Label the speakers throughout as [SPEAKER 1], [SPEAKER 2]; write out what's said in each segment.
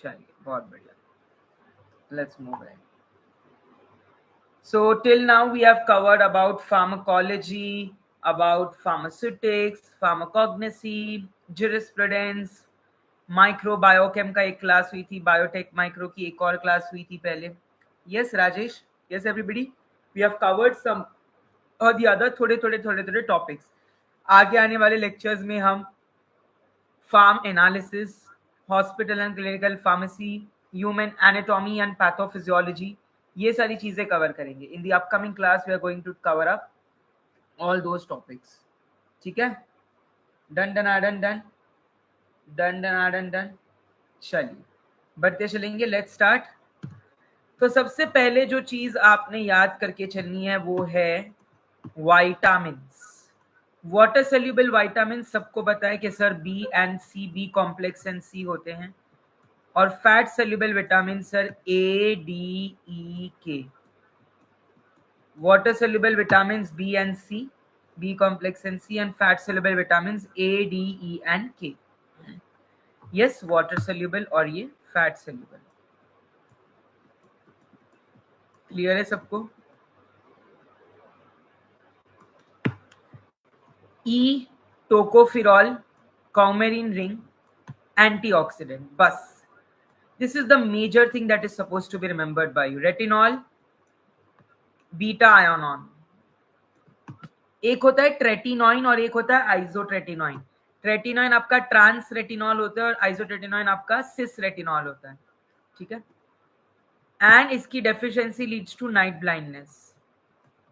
[SPEAKER 1] चलिए बहुत बढ़िया, let's move ahead. So till now we have covered about pharmacology, about pharmaceutics, pharmacognosy, jurisprudence, microbiochem का एक class हुई थी, बायोटेक माइक्रो की एक और क्लास हुई थी पहले. Yes Rajesh, yes everybody, we have covered some or the other थोड़े टॉपिक्स. आगे आने वाले लेक्चर्स में हम pharm analysis, hospital and clinical pharmacy, human anatomy and pathophysiology, ये सारी चीजें कवर करेंगे. In the upcoming class we are going to cover up all those topics. ठीक है, done done done done done done done done. चलिए बढ़ते चलेंगे, let's start. तो सबसे पहले जो चीज आपने याद करके चलनी है वो है विटामिन्स. वाटर सोल्यूबल विटामिन सबको पता है कि sir B and C, B complex and C होते हैं. और fat soluble vitamin sir A D E K. Water soluble vitamin B and C, B complex and C, and fat soluble vitamin A D E and K. Yes, water soluble और ये fat soluble. Clear है सबको? E tocopherol, coumarin ring, antioxidant. बस this is the major thing that is supposed to be remembered by you. Retinol, beta ionon. एक होता है tretinoin और एक होता है आइसोट्रेटिनोइन. ट्रेटिनोइन आपका ट्रांस रेटिनॉल होता है और आइसोट्रेटिनोइन आपका सिस रेटिनॉल होता है. ठीक है, एंड इसकी deficiency leads to night blindness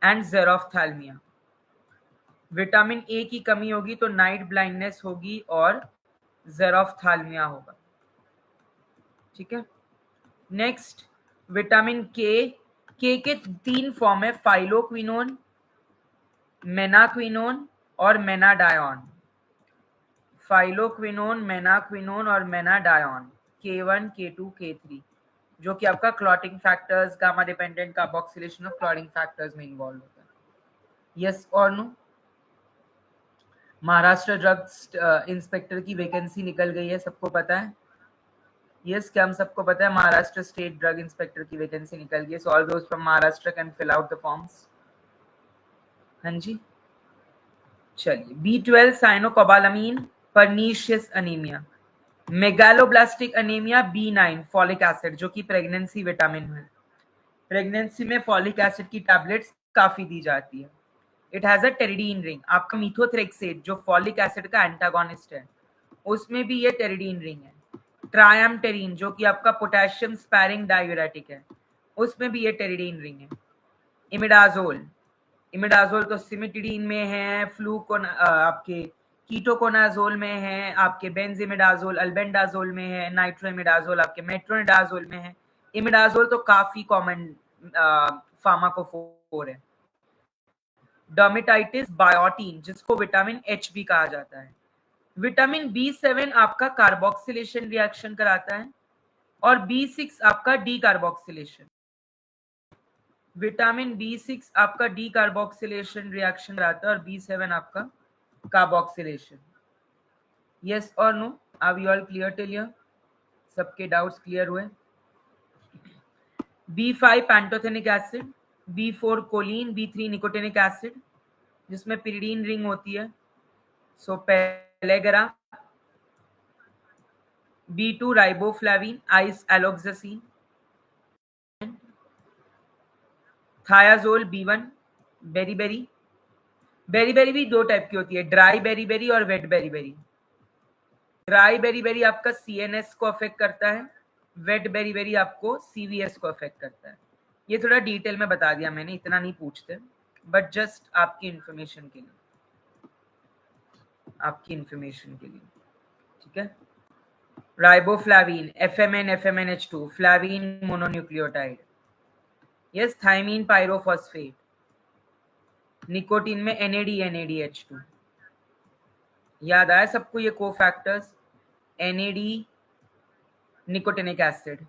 [SPEAKER 1] and xerophthalmia. Vitamin A की कमी होगी तो नाइट ब्लाइंडनेस होगी और ज़ेरोफ्थैल्मिया होगा. ठीक है, नेक्स्ट विटामिन के. के 3 फॉर्म है, फाइलोक्विनोन, मेनाक्विनोन और मेनाडायोन. फाइलोक्विनोन, मेनाक्विनोन और मेनाडायोन. K1, K2, K3 जो कि आपका clotting factors, gamma dependent carboxylation of clotting factors में इन्वॉल्व होता है. यस और नो? महाराष्ट्र ड्रग इंस्पेक्टर की वैकेंसी निकल गई है, सबको पता है? यस, क्या हम सबको पता है महाराष्ट्र स्टेट ड्रग इंस्पेक्टर की वैकेंसी निकल गई है. सो ऑल दोस्त from Maharashtra can fill out the forms. हाँ जी, चलिए. B12 cyanocobalamin, pernicious anaemia, megaloblastic anaemia, B9 folic acid जो कि प्रेगनेंसी विटामिन है. प्रेगनेंसी में फॉलिक एसिड की टैबलेट्स काफी दी जाती है. It has a pteridine ring. आपका मिथोथ्रेक्सेट जो फॉलिक एसिड का एंटागोनिस्ट है उसमें भी ये टेरिडीन रिंग है. ट्रायमटेरिन जो कि आपका पोटेशियम स्पैरिंग डायूरेटिक है उसमें भी ये टेरिडीन रिंग है. इमिडाजोल, इमिडाजोल तो सिमिटिडीन में है, आपके कीटोकोनाजोल में है, आपके बेंजिमिडाजोल अल्बेंडाजोल में है, नाइट्रोइमिडाजोल आपके मेट्रोनिडाजोल में है. इमिडाजोल तो काफी कॉमन फार्माकोफोर है. डर्मेटाइटिस, बायोटीन जिसको विटामिन एच भी कहा जाता है. विटामिन B7 आपका कार्बोक्सिलेशन रिएक्शन कराता है और B6 आपका डी कार्बोक्सिलेशन. विटामिन B6 आपका डी कार्बोक्सिलेशन रिएक्शन कराता है और B7 आपका कार्बोक्सिलेशन. यस और no? Are you all clear till here? सबके डाउट्स क्लियर हुए? B5 pantothenic acid, B4 choline, B3 nicotinic acid जिसमें पिरिडीन रिंग होती है. So pellagra. B2 riboflavin, isoalloxazine. Thiazole B1, beriberi. Beriberi भी दो type की होती है, ड्राई बेरीबेरी और वेट बेरीबेरी. ड्राई बेरीबेरी आपका CNS को अफेक्ट करता है, वेट बेरीबेरी आपको CVS को अफेक्ट करता है. ये थोड़ा डिटेल में बता दिया मैंने, इतना नहीं पूछते, बट जस्ट आपकी इंफॉर्मेशन के लिए, आपकी इंफॉर्मेशन के लिए. ठीक है, riboflavin, FMN, FMNH2, flavin mononucleotide. Yes, thiamine pyrophosphate. Nicotine में NAD, NADH2. याद आया सबको ये cofactors? NAD nicotinic acid,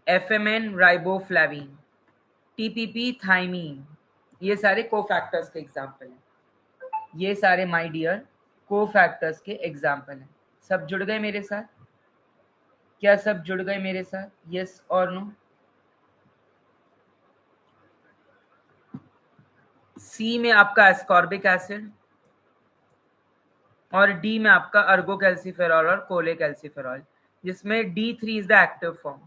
[SPEAKER 1] FMN riboflavin, TPP thiamine, ये सारे कोफैक्टर्स के एग्जाम्पल हैं. ये सारे माय डियर कोफैक्टर्स के एग्जाम्पल हैं. सब जुड़ गए मेरे साथ? क्या सब जुड़ गए मेरे साथ? यस और नो? सी में आपका एस्कॉर्बिक एसिड और डी में आपका अर्गो कैल्सीफेरॉल और कोले कैल्सीफेरॉल, जिसमें D3 is the active form.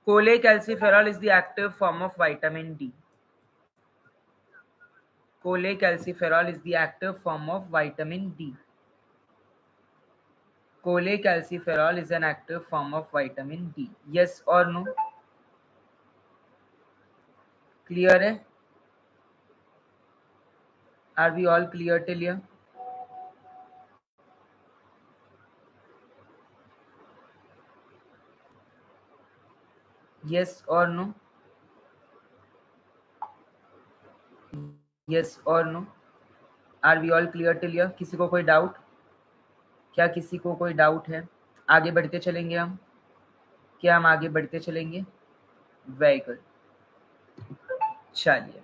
[SPEAKER 1] Cholecalciferol is the active form of vitamin D. Cholecalciferol is the active form of vitamin D. Cholecalciferol is an active form of vitamin D. Yes or no? Clear है? Are we all clear till here? Yes or no? Yes or no? Are we all clear till here? किसी को कोई doubt? क्या किसी को कोई doubt है? आगे बढ़ते चलेंगे हम. क्या हम आगे बढ़ते चलेंगे? Very good. चलिए,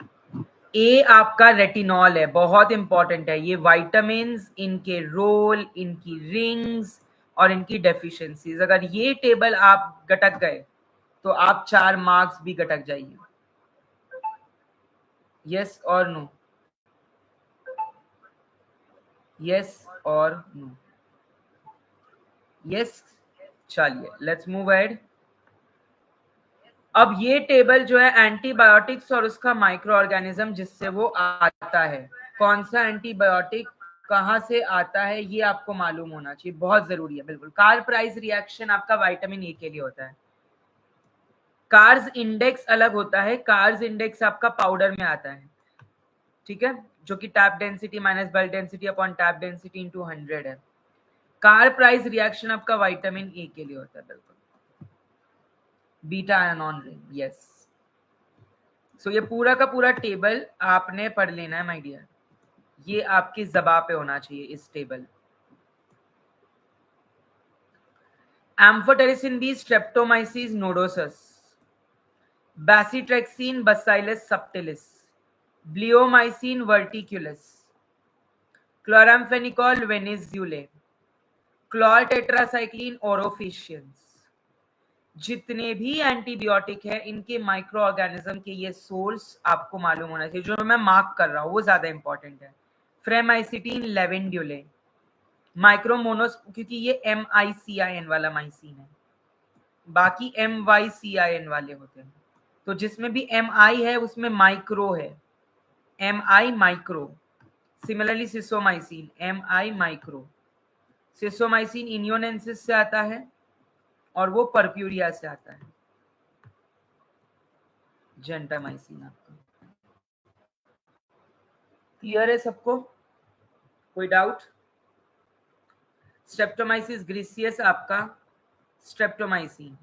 [SPEAKER 1] ए आपका रेटिनॉल है, बहुत इंपॉर्टेंट है. ये विटामिन्स, इनके रोल, इनकी रिंग्स और इनकी डेफिशिएंसीज, अगर ये टेबल आप गटक गए तो आप 4 मार्क्स भी गटक जाइए. यस और नो? यस और नो? यस. चलिए, लेट्स मूव अहेड. अब ये टेबल जो है एंटीबायोटिक्स और उसका माइक्रो ऑर्गेनिज्म जिससे वो आता है, कौन सा एंटीबायोटिक कहाँ से आता है ये आपको मालूम होना चाहिए, बहुत जरूरी है. बिल्कुल. कार्ब प्राइस रिएक्शन आपका विटामिन ए के लिए होता है. कार्स इंडेक्स अलग होता है. कार्स इंडेक्स आपका पाउडर में आता है, ठीक है, जो कि tap density minus bulk density upon tap density into 100 है. कार्ब प्राइस रिएक्शन आपका विटामिन ए के लिए होता है. बिल्कुल. Beta ionone ring. Yes. So ये पूरा का पूरा टेबल आपने पढ़ लेना है माय डियर. ये आपकी ज़बान पे होना चाहिए इस table. Amphotericin B, Streptomyces nodosus, bacitracin Bacillus subtilis, bleomycin verticillus, chloramphenicol venezuelae, chlortetracycline aureofaciens. जितने भी एंटीबायोटिक है इनके माइक्रो ऑर्गेनिज्म के ये सोर्स आपको मालूम होना चाहिए. जो मैं मार्क कर रहा हूँ वो ज्यादा इंपॉर्टेंट है. फ्रेमाइसिटीन लेवेंड्यूले, माइक्रोमोनोस, क्योंकि ये MICIN वाला माइसिन है, बाकी MYCIN वाले होते हैं. तो जिसमें भी MI है उसमें माइक्रो है, MI micro. Similarly sisomicin, MI micro. Sisomicin inyoensis से आता है और वो परप्यूरिया से आता है. जेंटामाइसिन आपका क्लियर है सबको? कोई डाउट? स्ट्रेप्टोमाइसिस ग्रीसियस आपका स्ट्रेप्टोमाइसिन,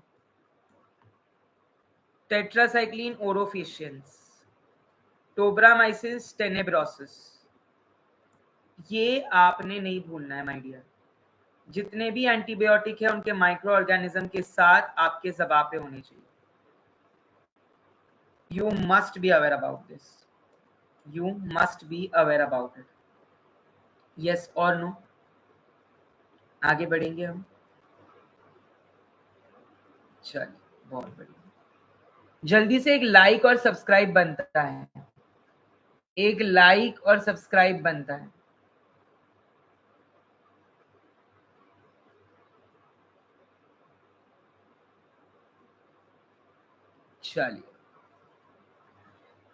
[SPEAKER 1] टेट्रासाइक्लिन ओरोफिशियंस, टोब्रामाइसिस टेनेब्रोसिस. ये आपने नहीं भूलना है माय डियर. जितने भी एंटीबायोटिक है उनके माइक्रो ऑर्गेनिज्म के साथ आपके ज़बान पे होने चाहिए. You must be aware about this. You must be aware about it. Yes or no? आगे बढ़ेंगे हम. चलिए, बहुत बढ़िया. जल्दी से एक लाइक और सब्सक्राइब बनता है. एक लाइक और सब्सक्राइब बनता है. चलिए,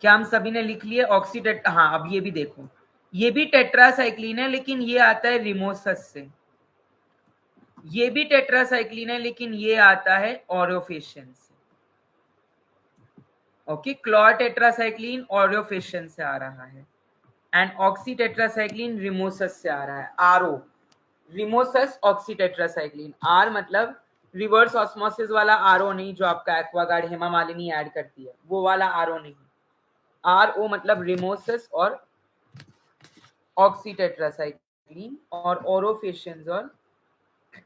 [SPEAKER 1] क्या हम सभी ने लिख लिए? ऑक्सीटेट, हाँ, अब ये भी देखो, ये भी टेट्रासाइक्लिन है लेकिन ये आता है रिमोसस से. ये भी टेट्रासाइक्लिन है लेकिन ये आता है ओरोफिशियन से. ओके, क्लोर टेट्रासाइक्लिन ओरोफिशियन से आ रहा है एंड ऑक्सी टेट्रासाइक्लिन रिमोसस से आ रहा है. RO, rimosus oxytetracycline. R मतलब रिवर्स ऑस्मोसिस वाला आरओ नहीं, जो आपका एक्वागार्ड हेमा मालिनी ऐड करती है, वो वाला आरओ नहीं. आरओ मतलब रिमोसस और ऑक्सी टेट्रासाइक्लिन और ओरोफिशियंस और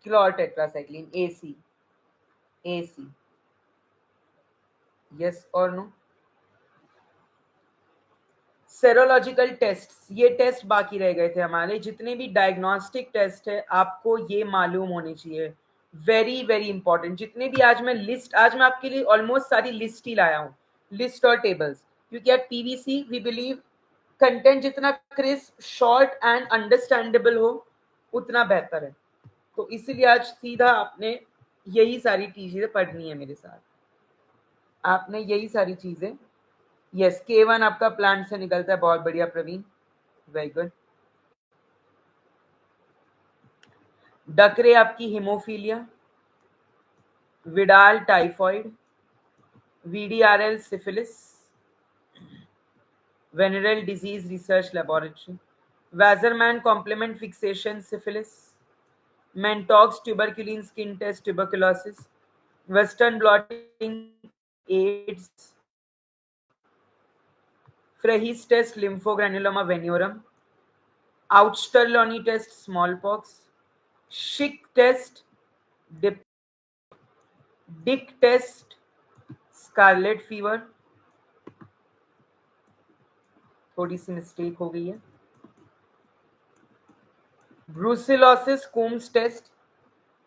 [SPEAKER 1] क्लोर टेट्रासाइक्लिन. एसी. एसी. यस और नो? सेरोलॉजिकल टेस्ट, ये टेस्ट बाकी रह गए थे हमारे. जितने भी डायग्नोस्टिक टेस्ट है आपको ये मालूम होने चाहिए. Very very important. जितने भी आज मैं आपके लिए ऑलमोस्ट सारी लिस्ट ही लाया हूँ, लिस्ट और टेबल्स, क्योंकि at PVC we believe content जितना क्रिस्प, शॉर्ट एंड अंडरस्टैंडेबल हो उतना बेहतर है। तो इसीलिए आज सीधा आपने यही सारी चीजें पढ़नी है मेरे साथ, आपने यही सारी चीजें। यस, K1 आपका प्लांट से निकलता है, बहुत बढ़िया प्रवीण, वेरी गुड। डकरे आपकी haemophilia, Widal typhoid, VDRL syphilis, venereal disease research laboratory, Wasserman complement fixation syphilis, Mentox tuberculin skin test tuberculosis, Western blotting AIDS, Frehy's test lymphogranuloma venereum, Auchterlonie test smallpox, Schick test Dick test scarlet fever, थोड़ी सी mistake हो गई है, Brucellosis Coombs test,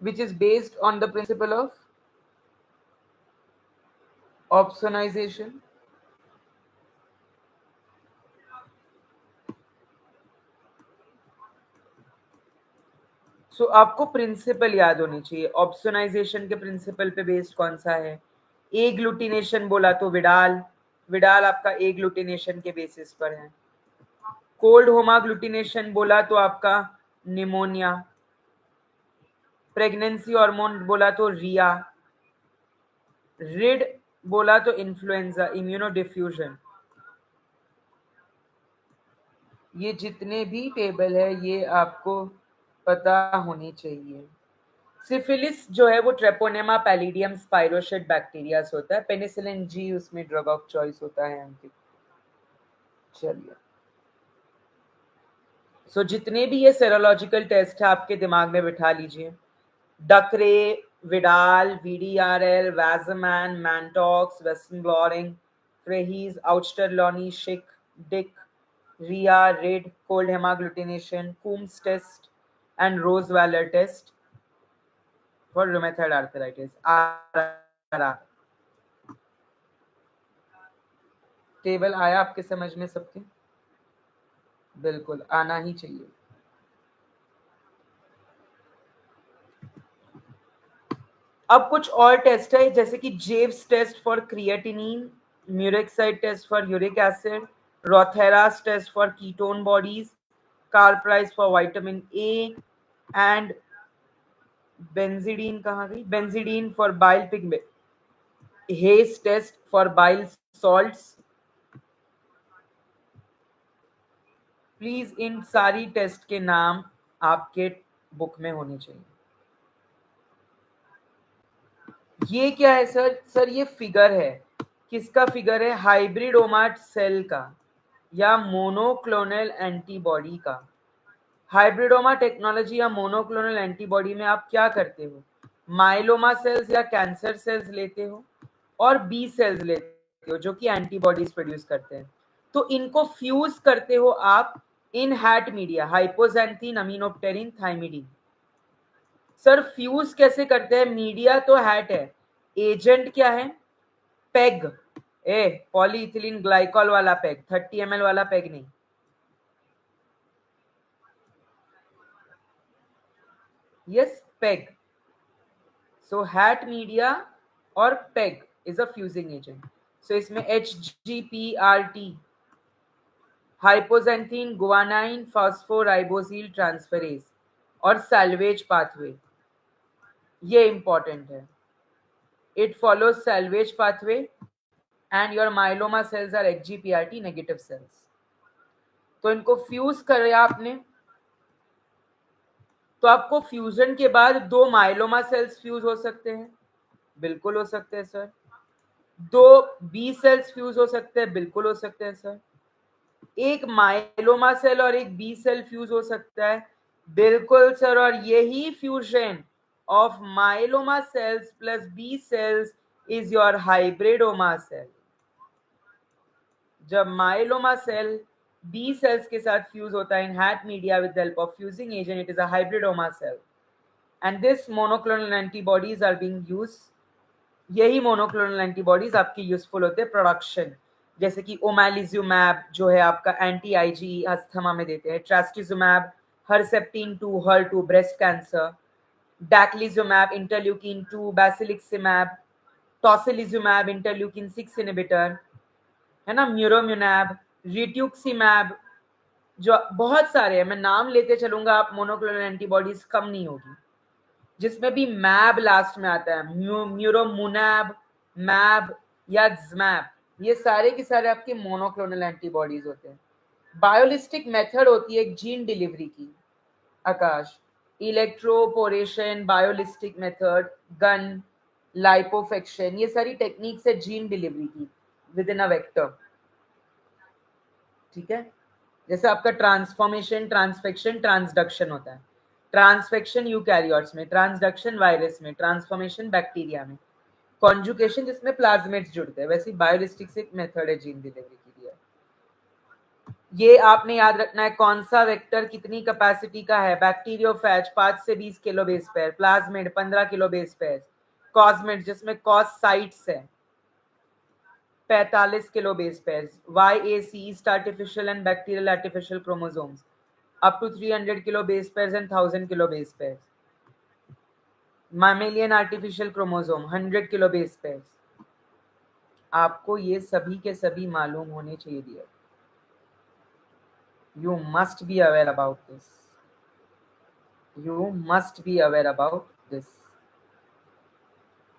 [SPEAKER 1] which is based on the principle of opsonization. सो आपको principal याद होनी चाहिए, opsonization के principal पे बेस्ड कौन सा है। ए ग्लूटिनेशन बोला तो विडाल, विडाल आपका ए ग्लूटिनेशन के बेसिस पर है। कोल्ड होमा ग्लूटिनेशन बोला तो आपका निमोनिया। प्रेगनेंसी हार्मोन बोला तो रिया। रिड बोला तो इन्फ्लुएंजा, इम्यूनो डिफ्यूजन। ये जितने भी टेबल है ये आपको पता होनी चाहिए। सिफिलिस जो है वो ट्रेपोनेमा पैलिडियम स्पाइरोशेट बैक्टीरिया से होता है, पेनिसिलिन जी उसमें ड्रग ऑफ चॉइस होता है अंकित। चलिए, सो जितने भी ये सेरोलॉजिकल टेस्ट है आपके दिमाग में बिठा लीजिए। Ducrey, Widal, VDRL, Wassermann, Mantoux, western blotting, Frei's, Ouchterlony, Schick, Dick, RIA, RID, cold haemagglutination, Coombs test and Rose Waaler test for rheumatoid arthritis. Table आया आपके समझ में सबके? बिल्कुल आना ही चाहिए। अब कुछ और टेस्ट है, जैसे कि जेव्स test for creatinine, murexide test for uric acid, Rothera's test for ketone bodies, Carr Price for vitamin A and benzidine कहाँ गई, benzidine for bile pigment, Hay's test for bile salts. Please इन सारी टेस्ट के नाम आपके बुक में होने चाहिए। ये क्या है सर? सर ये फिगर है, किसका फिगर है? हाइब्रिडोमा सेल का या मोनोक्लोनल एंटीबॉडी का। हाइब्रिडोमा टेक्नोलॉजी या मोनोक्लोनल एंटीबॉडी में आप क्या करते हो? माइलोमा सेल्स या कैंसर सेल्स लेते हो और बी सेल्स लेते हो जो कि एंटीबॉडीज प्रोड्यूस करते हैं, तो इनको फ्यूज करते हो आप in HAT media, hypoxanthine, aminopterin, thymidine. Sir fuse कैसे करते हैं? मीडिया तो हैट है, एजेंट क्या है? पेग, ए पॉलीइथिलीन ग्लाइकॉल वाला पेग, 30 ml वाला पेग नहीं। Yes, PEG. So HAT media और PEG is a fusing agent. So इसमें HGPRT, hypoxanthine guanine phosphoribosyl transferase और सैल्वेज पाथवे, ये इंपॉर्टेंट है। It follows salvage pathway and your myeloma cells are HGPRT negative cells. तो इनको fuse करे आपने, तो आपको फ्यूजन के बाद दो माइलोमा सेल्स फ्यूज हो सकते हैं, बिल्कुल हो सकते हैं सर। दो बी सेल्स फ्यूज हो सकते हैं, बिल्कुल हो सकते हैं सर। एक माइलोमा सेल और एक बी सेल फ्यूज हो सकता है, बिल्कुल सर। और यही fusion of myeloma cells plus B cells is your hybridoma cell. जब माइलोमा सेल बी सेल्स के साथ फ्यूज होता है in HAT media with help of fusing agent, it is a hybridoma cell. And this monoclonal antibodies are being use, यही monoclonal antibodies आपकी useful होते हैं production, जैसे कि ओमैलिजुमैब जो है आपका एंटी आईजी अस्थमा में देते हैं, trastuzumab Herceptin 2 HER2 breast cancer, daclizumab interleukin 2, basiliximab, tocilizumab interleukin 6 inhibitor, है ना, म्यूरोम्यूनैब, रिट्यूक्सिमैब, जो बहुत सारे हैं, मैं नाम लेते चलूंगा, आप मोनोक्लोनल एंटीबॉडीज कम नहीं होगी, जिसमें भी मैब लास्ट में आता है, म्यूरोमुनैब, मैब या ज्मैब, ये सारे के सारे आपके मोनोक्लोनल एंटीबॉडीज होते हैं। बायोलिस्टिक मेथड होती है एक जीन डिलीवरी की, आकाश, इलेक्ट्रोपोरेशन, बायोलिस्टिक मेथड, गन, लाइपोफेक्शन, ये सारी टेक्निक्स है जीन डिलीवरी की विद इन अ वेक्टर। ठीक है, जैसे आपका ट्रांसफॉर्मेशन, ट्रांसफेक्शन, ट्रांसडक्शन होता है, ट्रांसफेक्शन यूकैरियोट्स में, ट्रांसडक्शन वायरस में, ट्रांसफॉर्मेशन बैक्टीरिया में, कॉन्जुगेशन जिसमें प्लाज्मिड्स जुड़ते हैं, वैसे बायोलिस्टिक्स एक मेथड है जीन डिलीवरी के लिए। ये आपने याद रखना है कौन सा वेक्टर कितनी कैपेसिटी का है, बैक्टीरियोफेज 5 से 20 kilo base pair, plasmid 15 kilo base pair, cosmid जिसमें कॉस साइट्स है 45 kilo base pairs, YAC yeast artificial and bacterial artificial chromosomes up to 300 kilo base pairs and 1000 kilo base pairs. Mammalian artificial chromosome 100 kilo base pairs. आपको ये सभी के सभी मालूम होने चाहिए dear. You must be aware about this. You must be aware about this.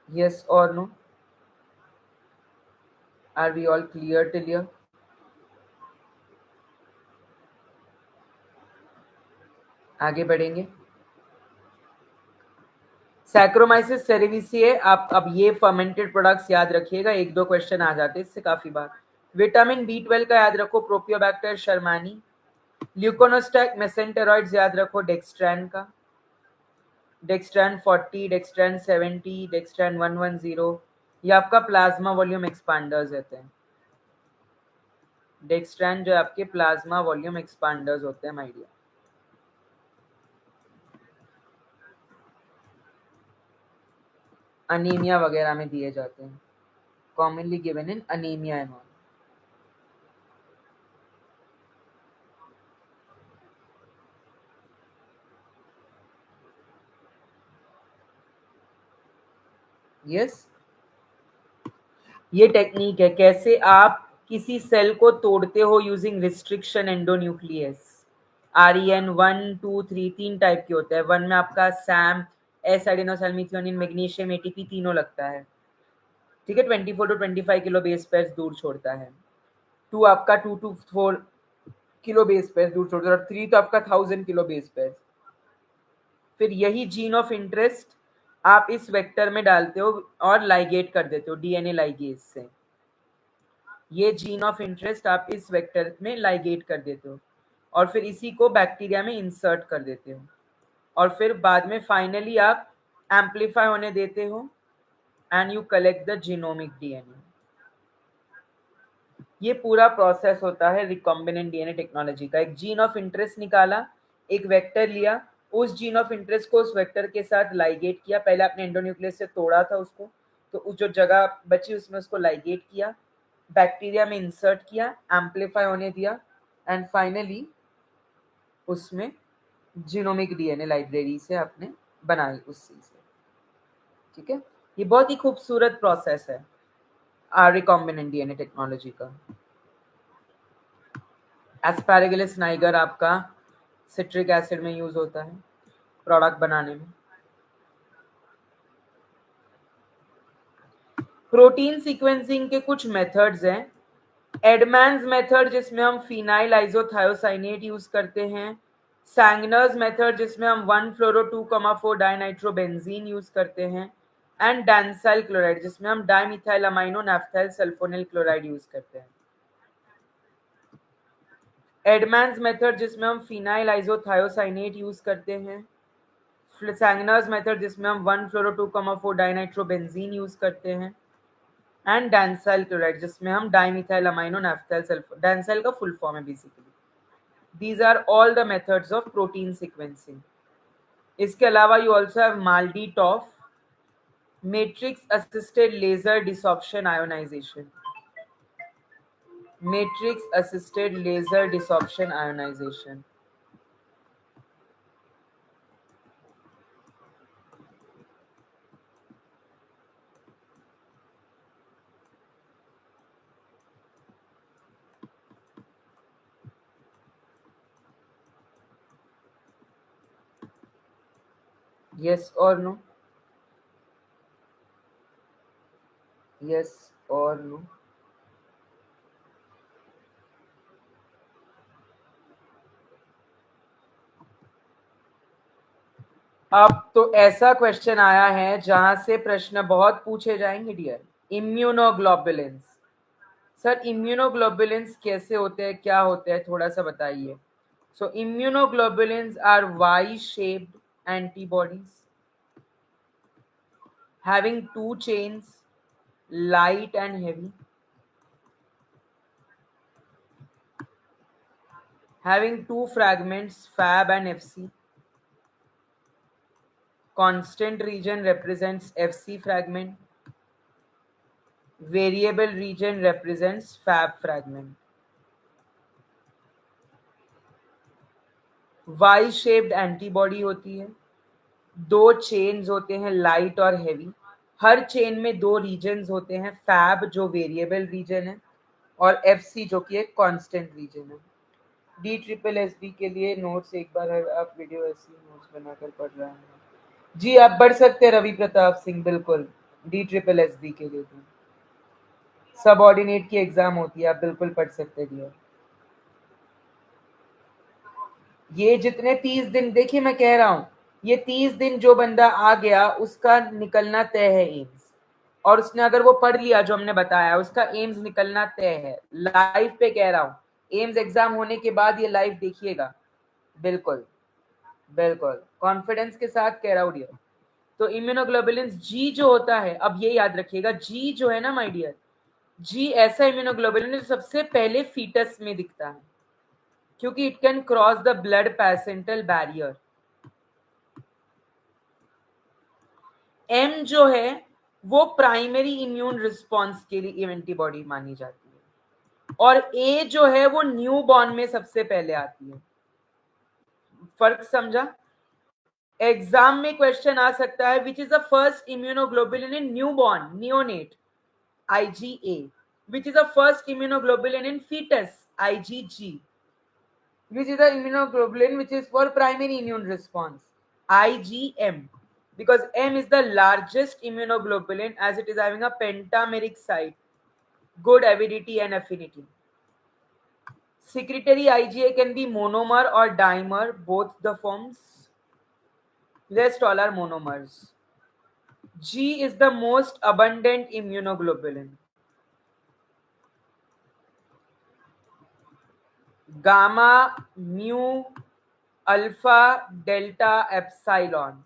[SPEAKER 1] Yes or no? Are we all clear till here? आगे बढ़ेंगे. सैक्रोमाइसिस सेरेविसिए, आप अब ये फर्मेंटेड प्रोडक्ट्स याद रखिएगा, एक दो क्वेश्चन आ जाते हैं इससे काफी बार. विटामिन B12 का याद रखो, प्रोपियोबैक्टर शर्मानी. ल्यूकोनोस्टैक मेसेंटेरॉइड्स याद रखो, डेक्स्ट्रैन का, डेक्स्ट्रैन 40, डेक्स्ट्रैन 70, डेक्स्ट्रैन 110, ये आपका प्लाज्मा वॉल्यूम एक्सपांडर्स रहते हैं. डेक्स्ट्रैन जो आपके प्लाज्मा वॉल्यूम एक्सपांडर्स होते हैं माय डियर. अनीमिया वगैरह में दिए जाते हैं, commonly given in anaemia and all. Yes, ये टेक्निक है कैसे आप किसी सेल को तोड़ते हो यूजिंग रिस्ट्रिक्शन एंडोन्यूक्लियस. REN 1, 2, 3 तीन टाइप के होते हैं. 1 में आपका सैम, एस एडेनोसाइलमिथ्योनिन, मैग्नीशियम, ATP तीनों लगता है. ठीक है, 24 to 25 किलो बेस पेयर्स दूर छोड़ता है. 2 आपका 2 to 4 किलो बेस पेयर्स दूर छोड़ता है, और 3 तो आपका 1000 किलो बेस पेयर्स. फिर यही जीन ऑफ इंटरेस्ट आप इस वेक्टर में डालते हो और लाइगेट कर देते हो DNA लाइगेज से. ये जीन ऑफ इंटरेस्ट आप इस वेक्टर में लाइगेट कर देते हो और फिर इसी को बैक्टीरिया में इंसर्ट कर देते हो, और फिर बाद में फाइनली आप एम्पलीफाई होने देते हो and you collect the genomic DNA. ये पूरा प्रोसेस होता है रिकॉम्बिनेंट DNA टेक्नोलॉजी का. एक जीन ऑफ इंटरेस्ट निकाला, एक वेक्टर लिया, उस जीन ऑफ इंटरेस्ट को उस वेक्टर के साथ लाइगेट किया. पहले आपने एंडोन्यूक्लियस से तोड़ा था उसको, तो उस जो जगह बची उसमें उसको लाइगेट किया, बैक्टीरिया में इंसर्ट किया, एम्पलीफाई होने दिया, एंड फाइनली उसमें जीनोमिक DNA लाइब्रेरी से आपने बनाई उस चीज से. ठीक है, ये बहुत ही खूबसूरत प्रोसेस है रिकॉम्बिनेंट DNA टेक्नोलॉजी का. एस्पैरागिलस नाइगर आपका सिट्रिक एसिड में यूज होता है प्रोडक्ट बनाने में. प्रोटीन सीक्वेंसिंग के कुछ मेथड्स हैं. एडमैन्स मेथड जिसमें हम फिनाइल आइसोथायोसाइनेट यूज करते हैं. सैंगनर्स मेथड जिसमें हम 1-fluoro-2,4 डाइनाइट्रोबेंजीन यूज करते हैं. एंड डांसाइल क्लोराइड जिसमें हम dimethyl amino naphthyl sulphonyl chloride use करते हैं. एडमैन्स मेथड जिसमें हम फिनाइल आइसोथायोसाइनेट यूज करते हैं. सैंगनर्स मेथड जिसमें हम 1-fluoro-2,4 डाइनाइट्रोबेंजीन यूज करते हैं. एंड डांसाइल क्लोराइड जिसमें हम डाइमिथाइल अमाइनो नैफ्थाइल सल्फर, डांसाइल का फुल फॉर्म है basically. These are all the methods of protein sequencing. इसके अलावा you also have MALDI TOF, matrix assisted laser desorption ionisation, matrix assisted laser desorption ionisation. Yes or no? Yes or no? अब तो ऐसा question आया है जहां से प्रश्न बहुत पूछे जाएंगे डियर। इम्यूनोग्लोबुलिन्स, सर इम्यूनोग्लोबुलिन्स कैसे होते हैं, क्या होते हैं, थोड़ा सा बताइए। So immunoglobulins are Y shaped antibodies having two chains, light and heavy, having two fragments, Fab and Fc. Constant region represents Fc fragment, variable region represents Fab fragment. Y shaped antibody होती है, दो chains होते हैं light और heavy, हर chain में दो regions होते हैं, फैब जो वेरिएबल रीजन है और एफसी जो कि एक कांस्टेंट रीजन है। डी ट्रिपल एस बी के लिए नोट्स एक बार आप वीडियो ऐसी नोट्स बनाकर पढ़ रहे हैं जी, आप बढ़ सकते हैं रवि प्रताप सिंह, बिल्कुल डी ट्रिपल एस बी के लिए भी सब ऑर्डिनेट की एग्जाम होती है, आप बिल्कुल पढ़ सकते हैं। ये जितने 30 दिन, देखिए मैं कह रहा हूं, ये 30 दिन जो बंदा आ गया उसका निकलना तय है एम्स, और उसने अगर वो पढ़ लिया जो हमने बताया उसका एम्स निकलना तय है। लाइव पे कह रहा हूं, एम्स एग्जाम होने के बाद ये लाइव देखिएगा, बिल्कुल बिल्कुल कॉन्फिडेंस के साथ कह रहा हूं डियर। तो इम्यूनोग्लोबुलिन्स जी जो होता है, अब ये याद रखिएगा, जी जो है ना माय डियर, जी ऐसा इम्यूनोग्लोबुलिन जो सबसे पहले फीटस में दिखता है, क्योंकि it can cross the blood placental barrier. M जो है वो प्राइमरी इम्यून रिस्पॉन्स के लिए एंटीबॉडी मानी जाती है, और ए जो है वो न्यू बॉर्न में सबसे पहले आती है। फर्क समझा? एग्जाम में क्वेश्चन आ सकता है which is the first immunoglobulin in new born, neonate, IgA, which is the first immunoglobulin in fetus, IgG, which is the immunoglobulin which is for primary immune response, IgM, because M is the largest immunoglobulin as it is having a pentameric site, good avidity and affinity. Secretory IgA can be monomer or dimer, both the forms, rest all are monomers. G is the most abundant immunoglobulin. Gamma, mu, alpha, delta, epsilon,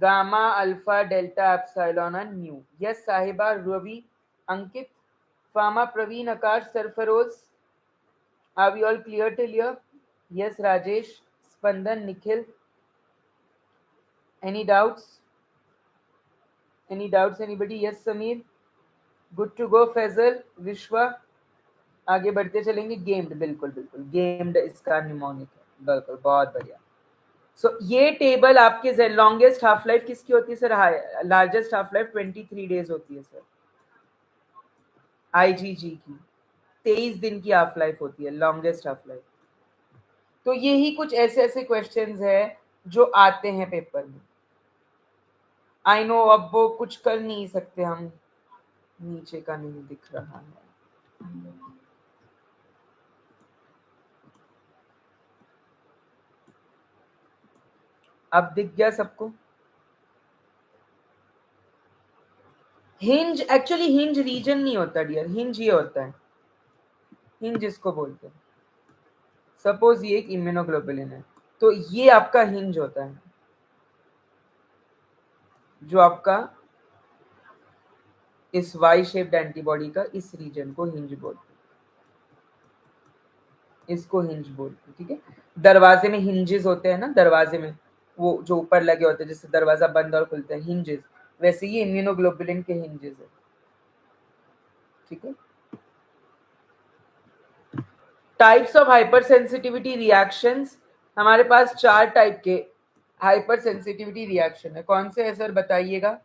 [SPEAKER 1] gamma, alpha, delta, epsilon and mu. Yes Sahiba, Ravi, Ankit, फार्मा, Praveen, Akash, Sarfaroz, are we all clear till here? Yes Rajesh, Spandan, Nikhil, any doubts? Any doubts anybody? Yes Sameer, good to go. Faizal, Vishwa, आगे बढ़ते चलेंगे। Gamed, बिल्कुल बिल्कुल gamed इसका mnemonic है, बिल्कुल बहुत बढ़िया। सो ये टेबल आपके लॉन्गेस्ट हाफ लाइफ किसकी होती है sir? Largest half life 23 days होती है सर, IgG की 23 दिन की हाफ लाइफ होती है, लॉन्गेस्ट हाफ लाइफ। तो यही कुछ ऐसे ऐसे क्वेश्चंस है जो आते हैं पेपर में। आई नो अब वो कुछ कर नहीं सकते हम, नीचे का नहीं दिख रहा है, अब दिख गया सबको? हिंज, एक्चुअली हिंज रीजन नहीं होता डियर, हिंज ये होता है, हिंज इसको बोलते हैं। सपोज ये एक इम्यूनोग्लोबुलिन है, तो ये आपका हिंज होता है, जो आपका इस वाई शेप्ड एंटीबॉडी का इस रीजन को हिंज बोलते हैं, इसको हिंज बोलते हैं, ठीक है। दरवाजे में हिंजेस होते हैं ना, दरवाजे में, वो जो ऊपर लगे होते हैं जिससे दरवाजा बंद और खुलते हैं, हिंजेस, वैसे ही इम्यूनोग्लोबुलिन के हिंजेस है। ठीक है। Types of hyper sensitivity reactions, हमारे पास 4 टाइप के हाइपर सेंसिटिविटी रिएक्शन है। कौन से है सर बताइएगा?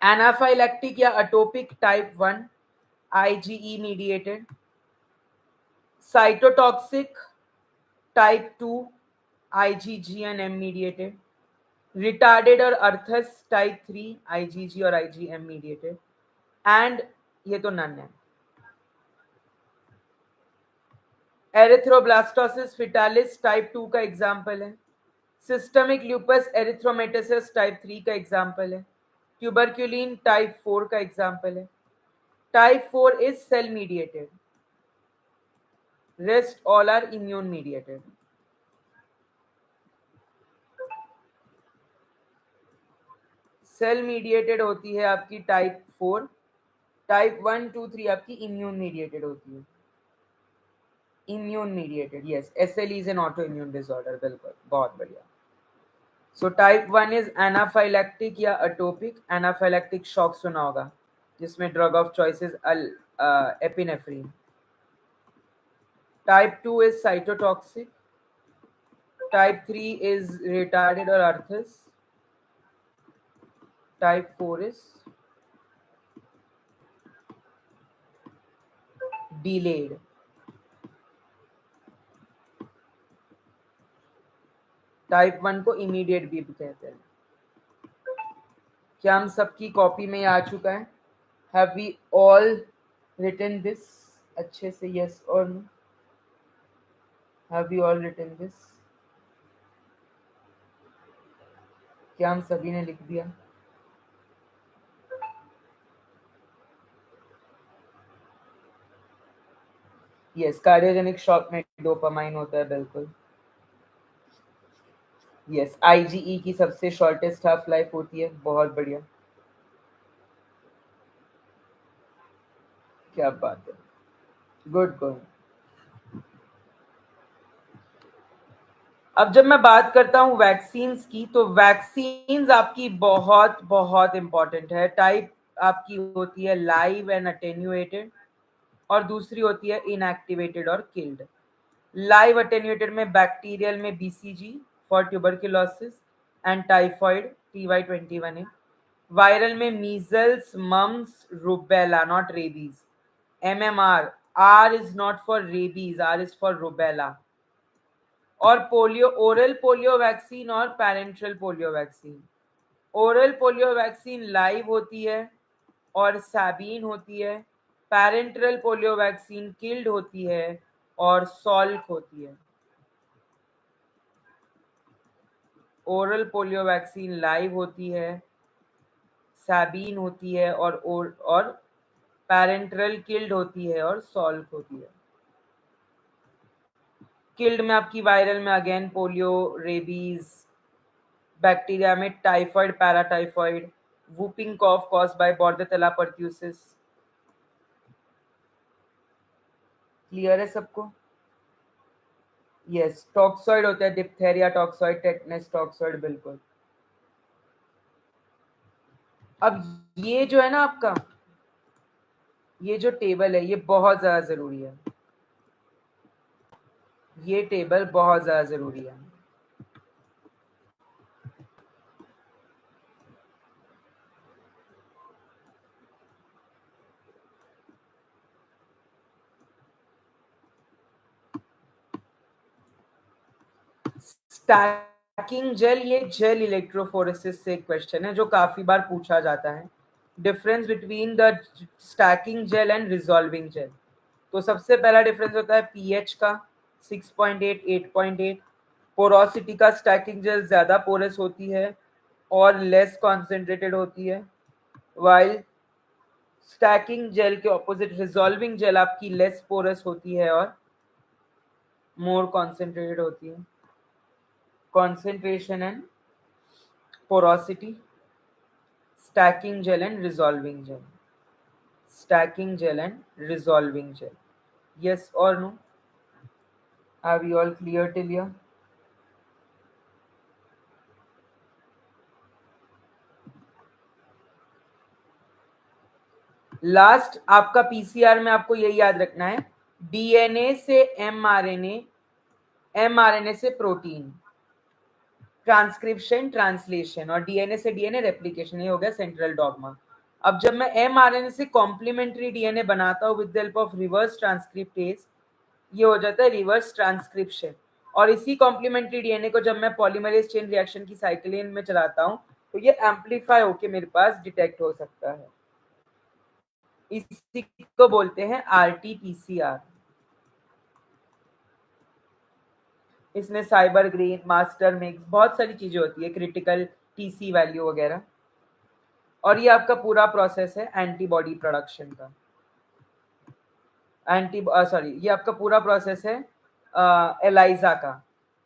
[SPEAKER 1] एनाफाइलैक्टिक या atopic type 1 IgE mediated, cytotoxic type 2 IgG and M mediated, retarded और अर्थस टाइप 3 IgG और IgM मीडिएटेड, एंड ये तो नन है। एरिथ्रोब्लास्टोसिस फिटालिस टाइप 2 का एग्जाम्पल है। सिस्टमिक ल्यूपस एरिथ्रोमेटोसिस टाइप 3 का एग्जाम्पल है। ट्यूबरक्यूलिन टाइप 4 का एग्जाम्पल है। Type 4 is cell mediated, rest all are immune mediated. Cell mediated होती है आपकी टाइप 4, टाइप 1 2 3 आपकी इम्यून मीडिएटेड होती है। Immune mediated, yes, SLE is an auto immune disorder, बिल्कुल, बहुत बढ़िया। सो टाइप 1 इज एनाफाइलैक्टिक या अटोपिक, एनाफाइलैक्टिक शॉक सुना होगा जिसमें drug of choice is epinephrine. Type 2 is cytotoxic, type 3 is retarded और Arthus, type 4 is delayed। Type 1 को immediate भी कहते हैं। क्या हम सबकी कॉपी में आ चुका है? Have we all written this अच्छे से, यस और no? Have we all written this? क्या हम सभी ने लिख दिया? यस, कार्डियोजेनिक शॉक में डोपामाइन होता है, बिल्कुल। यस, IgE की सबसे शॉर्टेस्ट हाफ लाइफ होती है, बहुत बढ़िया, क्या बात है, गुड गुड। अब जब मैं बात करता हूं वैक्सीन्स की, तो वैक्सीन्स आपकी बहुत बहुत इंपॉर्टेंट है। टाइप आपकी होती है लाइव एंड अटेन्यूएटेड, और दूसरी होती है इनएक्टिवेटेड और किल्ड। लाइव अटेन्यूएटेड में बैक्टीरियल में BCG for tuberculosis and typhoid TY21A। Viral में measles, mumps, rubella, not rabies, MMR, R is not for rabies, R is for rubella. और पोलियो, ओरल पोलियो वैक्सीन और parenteral polio vaccine. Oral polio vaccine live होती है और सैबीन होती है। Parenteral polio vaccine killed होती है और सॉल्क होती है। ओरल पोलियो वैक्सीन लाइव होती है, सैबीन होती है और पैरेंट्रल किल्ड होती है और सॉल्क होती है। किल्ड में आपकी वायरल में अगेन पोलियो, रेबीज, बैक्टीरिया में typhoid, paratyphoid, whooping cough caused by Bordetella pertussis. Clear है सबको? यस, टॉक्सॉइड होता है, डिप्थेरिया टॉक्सॉइड, टेटनस टॉक्सॉइड, बिल्कुल। अब ये जो है ना आपका, ये जो टेबल है ये बहुत ज्यादा जरूरी है, ये टेबल बहुत ज्यादा जरूरी है। स्टैकिंग जेल, ये जेल इलेक्ट्रोफोरेसिस से क्वेश्चन है जो काफी बार पूछा जाता है। Difference between the stacking gel and resolving gel. तो सबसे पहला डिफरेंस होता है पीएच का, 6.8 8.8। पोरोसिटी का, स्टैकिंग जेल ज्यादा पोरस होती है और लेस कॉन्सेंट्रेटेड होती है, वाइल स्टैकिंग जेल के ऑपोजिट रिजॉल्विंग जेल आपकी लेस पोरस होती है और मोर कॉन्सेंट्रेटेड होती है। concentration and porosity, stacking gel and resolving gel, stacking gel and resolving gel. Yes or no? Are we all clear till here? Last आपका PCR में आपको यही याद रखना है, डीएनए से एमआरएनए, एमआरएनए से प्रोटीन, ट्रांसक्रिप्शन ट्रांसलेशन, और डीएनए से डीएनए रेप्लिकेशन। ये हो गया सेंट्रल डॉगमा। अब जब मैं एमआरएनए से कॉम्प्लीमेंट्री डीएनए बनाता हूँ with the help of reverse transcriptase, ये हो जाता है रिवर्स ट्रांसक्रिप्शन। और इसी कॉम्प्लीमेंट्री डीएनए को जब मैं पॉलीमरेज चेन रिएक्शन की साइक्लिन में चलाता हूँ तो ये एम्पलीफाई होके मेरे पास डिटेक्ट हो सकता है। इसी को बोलते हैं आरटीपीसीआर। इसमें साइबर ग्रीन, मास्टर मिक्स, बहुत सारी चीजें होती है, क्रिटिकल टीसी वैल्यू वगैरह। और ये आपका पूरा प्रोसेस है एंटीबॉडी प्रोडक्शन का। ये आपका पूरा प्रोसेस है एलाइजा का।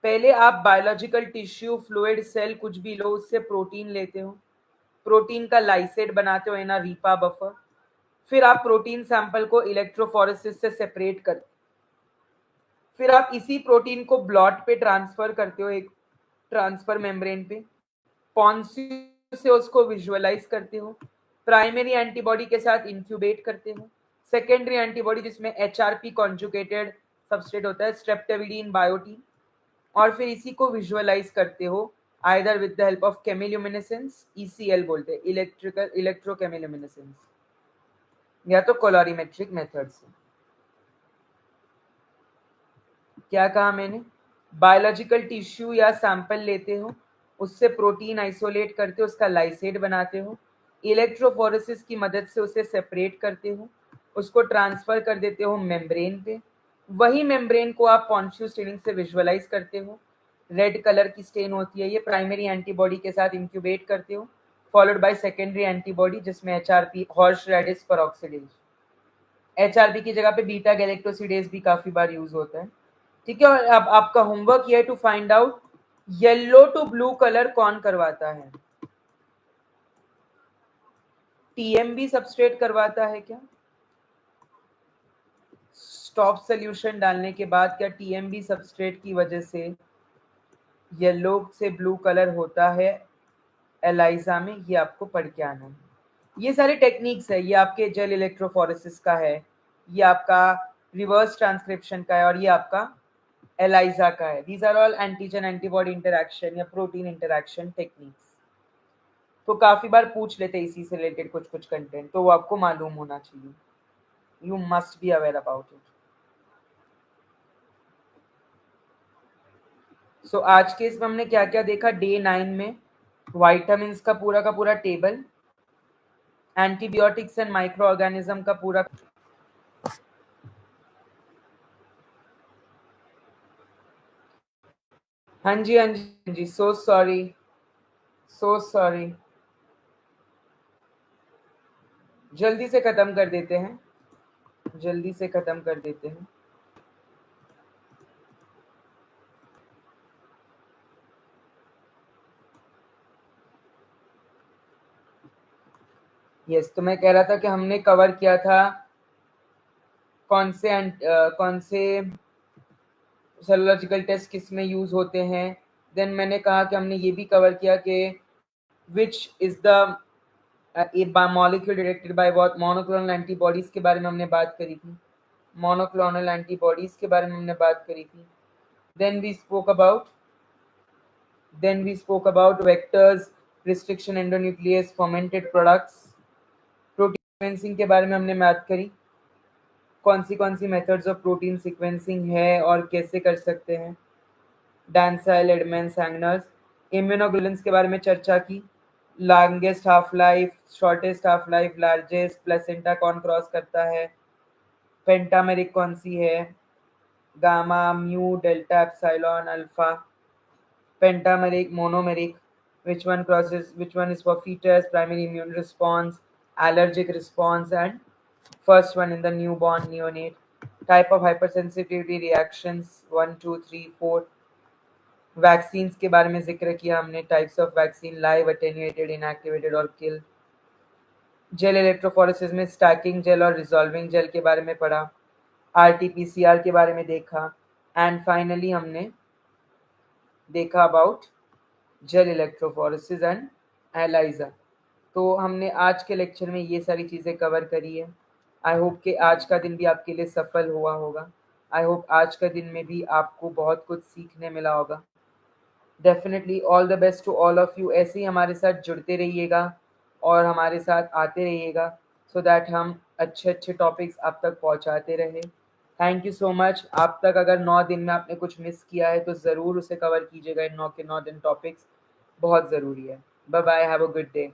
[SPEAKER 1] पहले आप बायोलॉजिकल टिश्यू, फ्लूइड, सेल कुछ भी लो, उससे प्रोटीन लेते हो, प्रोटीन का लाइसेट बनाते हो ना रीपा बफर। फिर आप प्रोटीन सैंपल को इलेक्ट्रोफोरेसिस से सेपरेट कर, फिर आप इसी प्रोटीन को ब्लॉट पे ट्रांसफर करते हो, एक ट्रांसफर मेम्ब्रेन पे, पॉन्स्यू से उसको विजुअलाइज करते हो, प्राइमरी एंटीबॉडी के साथ इंक्यूबेट करते हो, सेकेंडरी एंटीबॉडी जिसमें एचआरपी कॉन्जुगेटेड सबस्ट्रेट होता है, स्ट्रेप्टोविडीन बायोटीन, और फिर इसी को विजुअलाइज करते हो either with the help of chemiluminescence, ECL बोलते हैं, इलेक्ट्रिकल इलेक्ट्रोकेमिल्यूमिनेसेंस, या तो कोलोरीमेट्रिक मेथड से। क्या कहा मैंने? बायोलॉजिकल टिश्यू या सैंपल लेते हो, उससे प्रोटीन आइसोलेट करते हो, उसका लाइसेट बनाते हो, इलेक्ट्रोफोरेसिस की मदद से उसे सेपरेट करते हो, उसको ट्रांसफर कर देते हो मेम्ब्रेन पे। वही मेम्ब्रेन को आप पॉन्स्यू स्टेनिंग से विजुअलाइज करते हो, रेड कलर की स्टेन होती है, ये प्राइमरी एंटीबॉडी के साथ इंक्यूबेट करते हो, फॉलोड बाय सेकेंडरी एंटीबॉडी जिसमें एचआरपी, हॉर्स रेडिस पेरोक्सिडेज, एचआरपी की जगह पे बीटा गैलेक्टोसिडेज भी काफी बार यूज होता है। ठीक है, और अब आपका होमवर्क ये है to find out yellow to blue colour कौन करवाता है। टीएमबी सबस्ट्रेट करवाता है क्या? स्टॉप सोल्यूशन डालने के बाद क्या टीएमबी सबस्ट्रेट की वजह से येलो से ब्लू कलर होता है एलाइजा में? ये आपको पढ़ के आना है। ये सारे टेक्निक्स है, ये आपके जेल इलेक्ट्रोफोरेसिस का है, ये आपका रिवर्स ट्रांसक्रिप्शन का है, और ये आपका एलाइजा का है। These are all antigen antibody interaction या प्रोटीन इंटरैक्शन टेक्निक्स। तो काफी बार पूछ लेते हैं इसी से रिलेटेड कुछ कुछ कंटेंट, तो वो आपको मालूम होना चाहिए। You must be aware about it. So आज के इसमें हमने क्या क्या देखा? डे 9 में वाइटामिन का पूरा table, antibiotics and micro organism का पूरा, हाँ जी हाँ जी हाँ जी, सो सॉरी, सो सॉरी। जल्दी से खत्म कर देते हैं, जल्दी से खत्म कर देते हैं। यस, तो मैं कह रहा था कि हमने कवर किया था कौन से सेरोलॉजिकल टेस्ट किस में यूज होते हैं। देन मैंने कहा कि हमने ये भी कवर किया कि which is the molecule detected by what, monoclonal antibodies के बारे में हमने बात करी थी, मोनोक्लोनल एंटीबॉडीज के बारे में हमने बात करी थी। Then we spoke about vectors, restriction endonuclease, fermented products, protein sequencing के बारे में हमने बात करी, कौन सी मेथड्स ऑफ प्रोटीन सीक्वेंसिंग है और कैसे कर सकते हैं, डांसाइल, एडमेंस, हैंगनर्स। इम्यूनोग्लोबुलिन्स के बारे में चर्चा की, longest half life, shortest half life, largest, placenta कौन क्रॉस करता है, पेंटामेरिक कौन सी है, gamma, mu, delta, epsilon, alpha, pentameric, monomeric, which one is for fetus, primary immune response, allergic response, and first one in the newborn neonate, type of hypersensitivity reactions 1 2 3 4, vaccines के बारे में जिक्र किया हमने, types of vaccine, live, attenuated, inactivated और किल। Gel electrophoresis में stacking jail और resolving jail के बारे में पढ़ा, आरटीपीसीआर के बारे में देखा, एंड फाइनली हमने देखा about gel electrophoresis and ELISA. तो हमने आज के लेक्चर में ये सारी चीज़ें कवर करी है। आई होप कि आज का दिन भी आपके लिए सफल हुआ होगा। आई होप आज का दिन में भी आपको बहुत कुछ सीखने मिला होगा। Definitely all the best to all of you. ऐसे ही हमारे साथ जुड़ते रहिएगा और हमारे साथ आते रहिएगा सो दैट हम अच्छे अच्छे टॉपिक्स आप तक पहुंचाते रहें। Thank you so much. आप तक अगर 9 दिन में आपने कुछ मिस किया है तो ज़रूर उसे कवर कीजिएगा। इन 9 के 9 दिन टॉपिक्स बहुत ज़रूरी है। Bye bye, have a good day.